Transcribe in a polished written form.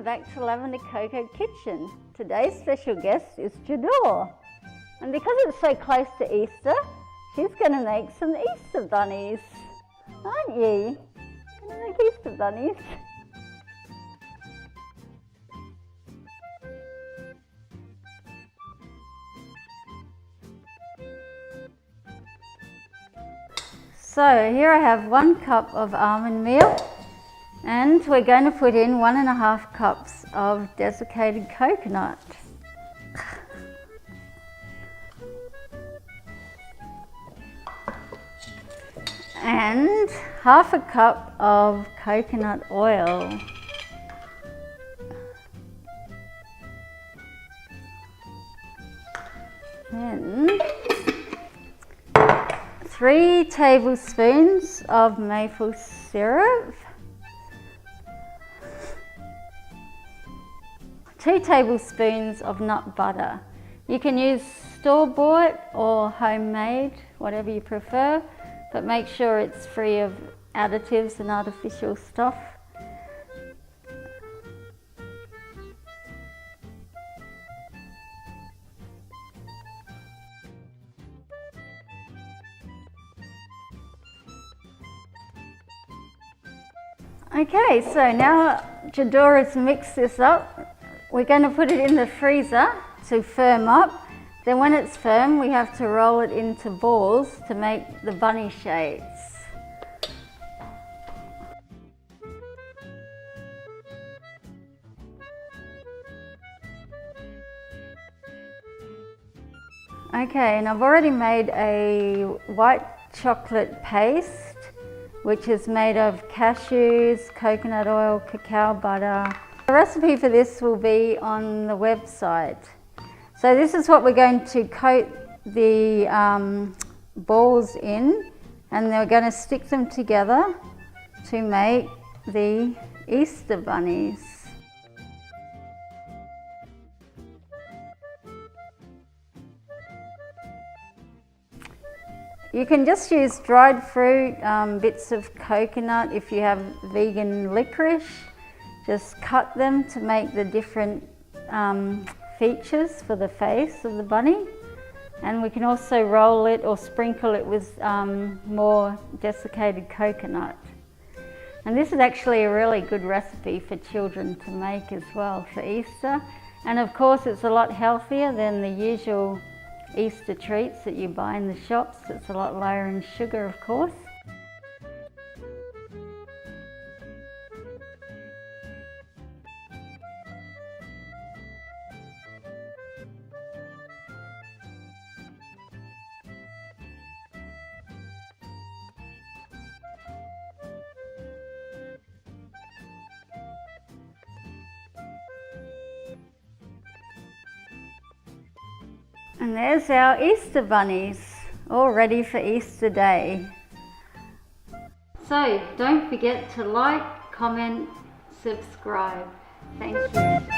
Welcome back to Lavender Coco Kitchen. Today's special guest is Jadore. And because it's so close to Easter, she's going to make some Easter bunnies. Aren't you? Going to make Easter bunnies. So here I have 1 cup of almond meal. And we're going to put in 1.5 cups of desiccated coconut. And 1/2 cup of coconut oil. Then 3 tablespoons of maple syrup. 2 tablespoons of nut butter. You can use store-bought or homemade, whatever you prefer, but make sure it's free of additives and artificial stuff. Okay, so now Jadore has mixed this up. We're going to put it in the freezer to firm up. Then when it's firm, we have to roll it into balls to make the bunny shapes. Okay, and I've already made a white chocolate paste, which is made of cashews, coconut oil, cacao butter. The recipe for this will be on the website. So this is what we're going to coat the balls in, and then we're going to stick them together to make the Easter bunnies. You can just use dried fruit, bits of coconut. If you have vegan licorice, just cut them to make the different features for the face of the bunny. And we can also roll it or sprinkle it with more desiccated coconut. And this is actually a really good recipe for children to make as well for Easter. And of course it's a lot healthier than the usual Easter treats that you buy in the shops. It's a lot lower in sugar, of course. And there's our Easter bunnies, all ready for Easter Day. So don't forget to like, comment, subscribe. Thank you.